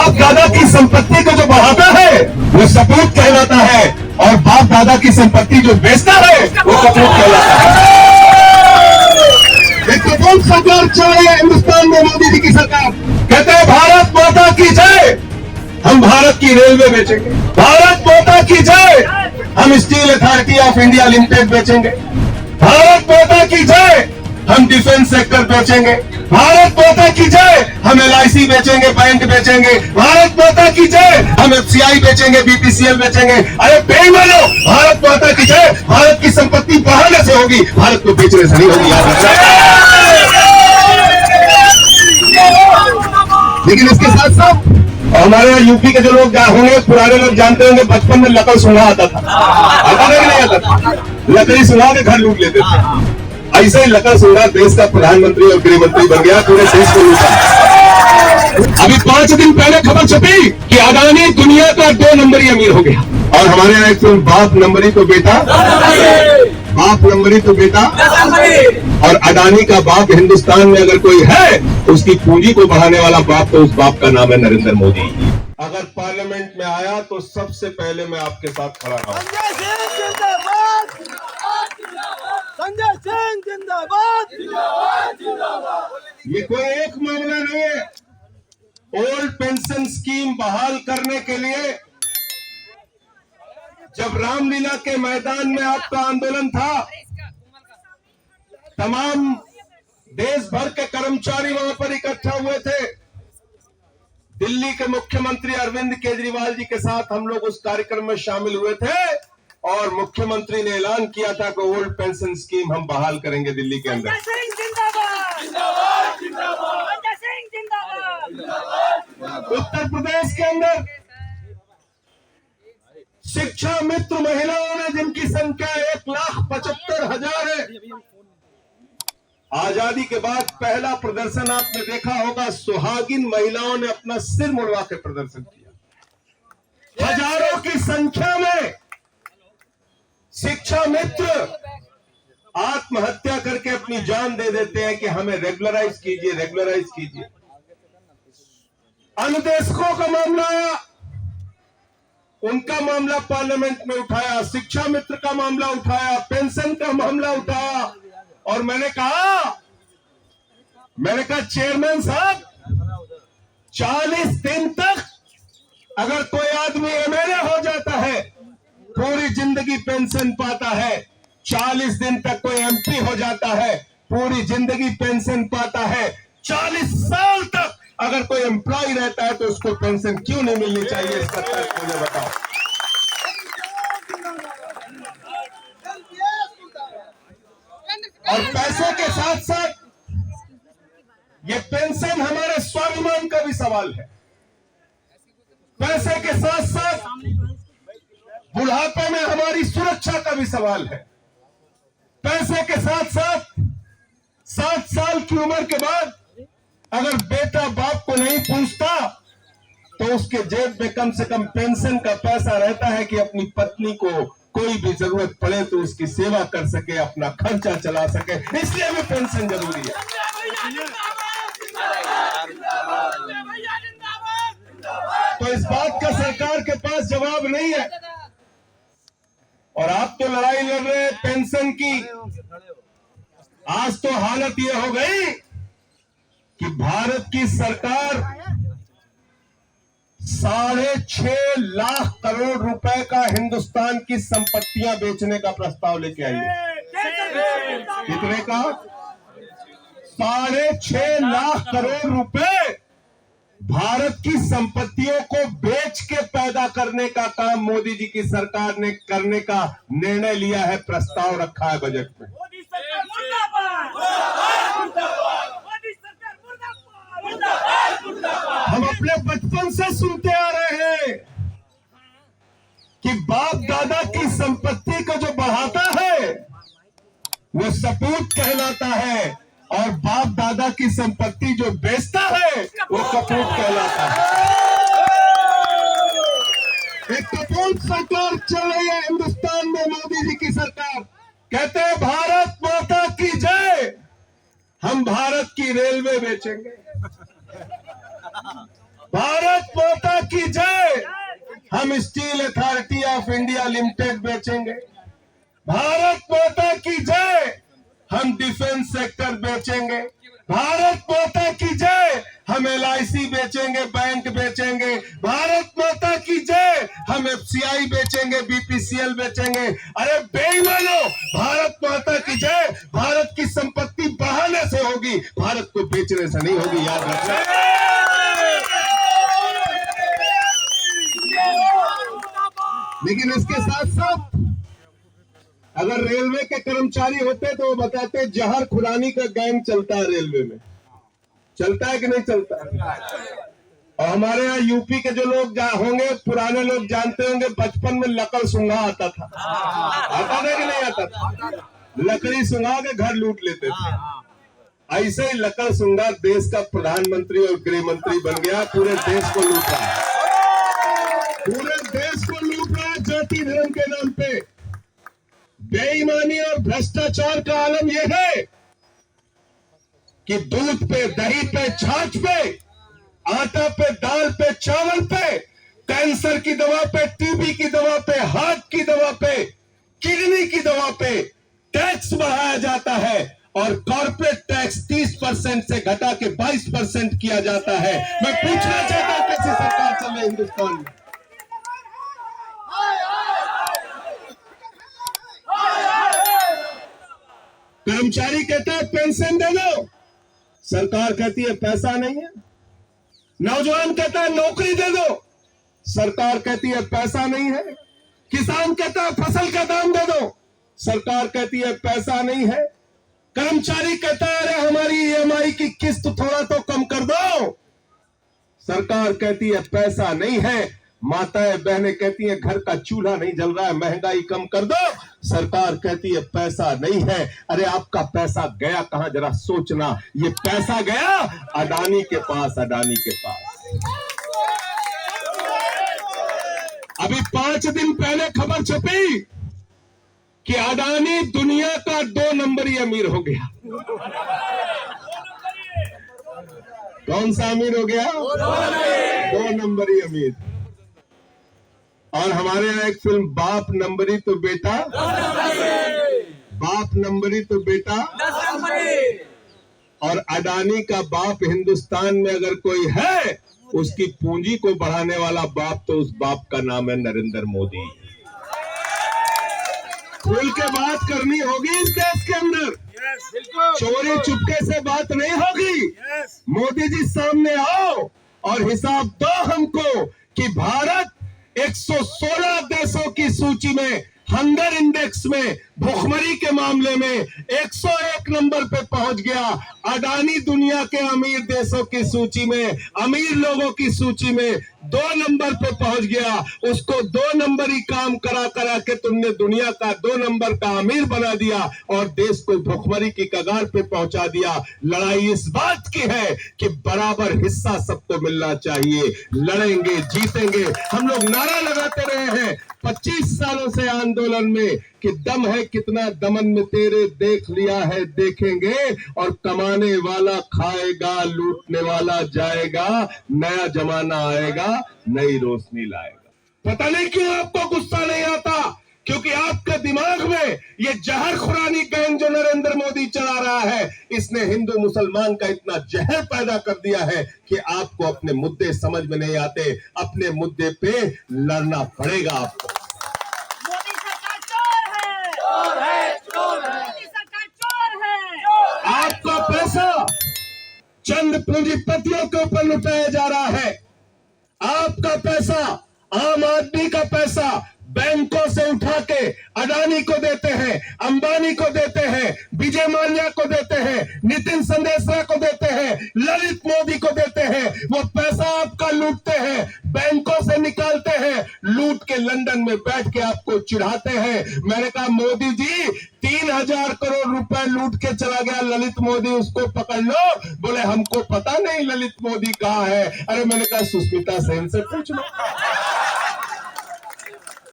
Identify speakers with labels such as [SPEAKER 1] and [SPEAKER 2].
[SPEAKER 1] बाप दादा की संपत्ति को जो बढ़ाता है वो सपूत कहलाता है, और बाप दादा की संपत्ति जो बेचता है वो कपूत कहलाता है। एक कपूत सरकार चल रही है हिंदुस्तान में, मोदी जी की सरकार कहते हैं भारत माता की जय, हम भारत की रेलवे बेचेंगे, भारत माता की जय, हम steel authority of India limited बेचेंगे, भारत माता की जय, हम डिफेंस सेक्टर बेचेंगे, भारत माता की जय, हम LIC बेचेंगे, बैंक बेचेंगे, भारत माता की जय, हम FCI बेचेंगे, BPCL बेचेंगे। अरे बेईमानो, भारत माता की जय भारत की संपत्ति बढ़ाने से होगी, भारत को बेचने से नहीं होगी। याद रखना। लेकिन इसके साथ साथ हमारे यहाँ यूपी के जो लोग होंगे, पुराने लोग जानते होंगे, बचपन में लकड़ सुना आता था, आता नहीं आता था, लकड़ी सुना के घर लूट लेते थे। ऐसे ही लकड़ सुना देश का प्रधानमंत्री और गृह मंत्री बन गया, पूरे देश को लूटा। अभी 5 दिन पहले खबर छपी कि अडानी दुनिया का 2 नंबरी अमीर हो गया, और हमारे यहाँ एक बाप नंबरी तो बेटा, बाप नंबरी तो बेटा, और अडानी का बाप हिंदुस्तान में अगर कोई है, उसकी पूंजी को बढ़ाने वाला बाप, तो उस बाप का नाम है नरेंद्र मोदी। अगर पार्लियामेंट में आया तो सबसे पहले मैं आपके साथ खड़ा रहूंगा।
[SPEAKER 2] संजय सिंह जिंदाबाद,
[SPEAKER 1] ये कोई एक मामला नहीं है। ओल्ड पेंशन स्कीम बहाल करने के लिए जब रामलीला के मैदान में आपका आंदोलन था, तमाम देश भर के कर्मचारी वहां पर इकट्ठा हुए थे। दिल्ली के मुख्यमंत्री अरविंद केजरीवाल जी के साथ हम लोग उस कार्यक्रम में शामिल हुए थे, और मुख्यमंत्री ने ऐलान किया था कि ओल्ड पेंशन स्कीम हम बहाल करेंगे दिल्ली के अंदर। उत्तर प्रदेश के अंदर शिक्षा मित्र महिलाओं ने, जिनकी संख्या 1,75,000 है, आजादी के बाद पहला प्रदर्शन आपने देखा होगा, सुहागिन महिलाओं ने अपना सिर मुड़वा के प्रदर्शन किया। हजारों की संख्या में शिक्षा मित्र आत्महत्या करके अपनी जान दे देते हैं कि हमें रेगुलराइज कीजिए, रेगुलराइज कीजिए। अनुदेशकों का मामला आया, उनका मामला पार्लियामेंट में उठाया, शिक्षा मित्र का मामला उठाया, पेंशन का मामला उठाया, और मैंने कहा चेयरमैन साहब, 40 दिन तक अगर कोई आदमी MLA हो जाता है, पूरी जिंदगी पेंशन पाता है, 40 दिन तक कोई MP हो जाता है, पूरी जिंदगी पेंशन पाता है, 40 साल तक अगर कोई एम्प्लॉय रहता है तो उसको पेंशन क्यों नहीं मिलनी चाहिए? इसका तर्क मुझे बताओ। और पैसों के साथ साथ ये पेंशन हमारे स्वाभिमान का भी सवाल है। पैसे के साथ साथ बुढ़ापे में हमारी सुरक्षा का भी सवाल है। पैसे के साथ साथ 7 साल की उम्र के बाद अगर बेटा बाप को नहीं पूछता तो उसके जेब में कम से कम पेंशन का पैसा रहता है कि अपनी पत्नी को कोई भी जरूरत पड़े तो उसकी सेवा कर सके, अपना खर्चा चला सके, इसलिए भी पेंशन जरूरी है। तो इस बात का सरकार के पास जवाब नहीं है, और आप तो लड़ाई लड़ रहे हैं पेंशन की। आज तो हालत यह हो गई कि भारत की सरकार 6.5 लाख करोड़ रुपए का हिंदुस्तान की संपत्तियां बेचने का प्रस्ताव लेके आई है। कितने का? 6.5 लाख करोड़ रुपए भारत की संपत्तियों को बेच के पैदा करने का काम मोदी जी की सरकार ने करने का निर्णय लिया है, प्रस्ताव रखा है बजट में। हम अपने बचपन से सुनते आ रहे हैं कि बाप दादा की संपत्ति को जो बढ़ाता है वो सपूत कहलाता है, और बाप दादा की संपत्ति जो बेचता है वो कपूत कहलाता है। एक कपूत सरकार चल रही है हिंदुस्तान में, मोदी जी की सरकार कहते हैं भारत माता की जय, हम भारत की रेलवे बेचेंगे, भारत माता की जय। हम steel authority of India limited बेचेंगे। भारत माता की जय। हम डिफेंस सेक्टर बेचेंगे। भारत माता की जय। हम LIC बेचेंगे, बैंक बेचेंगे। भारत माता की जय। हम FCI बेचेंगे, BPCL बेचेंगे। अरे बेईमानों, भारत माता की जय भारत की संपत्ति बढ़ाने से होगी, भारत को बेचने से नहीं होगी, याद रखना। लेकिन इसके साथ साथ अगर रेलवे के कर्मचारी होते तो वो बताते जहर खुरानी का गैंग चलता है रेलवे में। चलता है कि नहीं चलता? और हमारे यहाँ यूपी के जो लोग होंगे, पुराने लोग जानते होंगे, बचपन में लकड़ सुंघा आता था। आता था कि नहीं आता था? लकड़ी सुंघा के घर लूट लेते थे। ऐसे ही लकड़ सुंघा देश का प्रधानमंत्री और गृह मंत्री बन गया। पूरे देश को लूट रहा है, पूरे देश को लूट रहा है जाति धर्म के नाम पे। बेईमानी और भ्रष्टाचार का आलम यह है कि दूध पे, दही पे, छाछ पे, आटा पे, दाल पे, चावल पे, कैंसर की दवा पे, टीबी की दवा पे, हार्ट की दवा पे, किडनी की दवा पे टैक्स बढ़ाया जाता है और कॉर्पोरेट टैक्स 30% से घटा के 22% किया जाता है। मैं पूछना चाहता हूं कैसी सरकार चल रही है हिंदुस्तान में? कर्मचारी कहता है पेंशन दे दो, सरकार कहती है पैसा नहीं है। नौजवान कहता है नौकरी दे दो, सरकार कहती है पैसा नहीं है। किसान कहता है फसल का दाम दे दो, सरकार कहती है पैसा नहीं है। कर्मचारी कहता है अरे हमारी EMI की किस्त थोड़ा तो कम कर दो, सरकार कहती है पैसा नहीं है। माताएं बहनें कहती हैं घर का चूल्हा नहीं जल रहा है, महंगाई कम कर दो, सरकार कहती है पैसा नहीं है। अरे आपका पैसा गया कहां, जरा सोचना। ये पैसा गया अडानी के पास, अडानी के पास। अभी 5 दिन पहले खबर छपी कि अडानी दुनिया का 2 नंबरी अमीर हो गया। कौन सा अमीर हो गया? 2 नंबरी अमीर। और हमारे यहाँ एक फिल्म बाप नंबरी तो बेटा, बाप नंबरी तो बेटा, और अडानी का बाप हिंदुस्तान में अगर कोई है, उसकी पूंजी को बढ़ाने वाला बाप, तो उस बाप का नाम है नरेंद्र मोदी। खुल के बात करनी होगी इस देश के अंदर, चोरी चुपके से बात नहीं होगी। मोदी जी सामने आओ और हिसाब दो हमको कि भारत 116 देशों की सूची में, हंगर इंडेक्स में, भुखमरी के मामले में 101 नंबर पे पहुंच गया। अडानी दुनिया के अमीर देशों की सूची में, अमीर लोगों की सूची में 2 नंबर पे पहुंच गया। उसको 2 नंबरी काम करा के तुमने दुनिया का 2 नंबर का अमीर बना दिया और देश को भुखमरी की कगार पे पहुंचा दिया। लड़ाई इस बात की है कि बराबर हिस्सा सबको मिलना चाहिए। लड़ेंगे, जीतेंगे। हम लोग नारा लगाते रहे हैं 25 सालों से आंदोलन में कि दम है कितना दमन में तेरे, देख लिया है देखेंगे, और कमाने वाला खाएगा, लूटने वाला जाएगा, नया जमाना आएगा, नई रोशनी लाएगा। पता नहीं क्यों आपको गुस्सा नहीं आता, क्योंकि आपके दिमाग में ये जहर खुरानी गैंग जो नरेंद्र मोदी चला रहा है, इसने हिंदू मुसलमान का इतना जहर पैदा कर दिया है कि आपको अपने मुद्दे समझ में नहीं आते। अपने मुद्दे पे लड़ना पड़ेगा आपको।
[SPEAKER 3] मोदी सरकार चोर है, मोदी सरकार चोर है।
[SPEAKER 1] आपका पैसा चंद पूंजीपतियों के ऊपर लुटाया जा रहा है। आपका पैसा, आम आदमी का पैसा बैंकों से उठा के अडानी को देते हैं, अंबानी को देते हैं, विजय माल्या को देते हैं, नितिन संदेशरा को देते हैं, ललित मोदी को देते हैं। वो पैसा आपका लूटते हैं, बैंकों से निकालते हैं, लूट के लंदन में बैठ के आपको चिढ़ाते हैं। मैंने कहा मोदी जी 3000 करोड़ रुपए लूट के चला गया ललित मोदी, उसको पकड़ लो। बोले हमको पता नहीं ललित मोदी कहाँ है। अरे मैंने कहा सुष्मिता सेन से पूछ लो।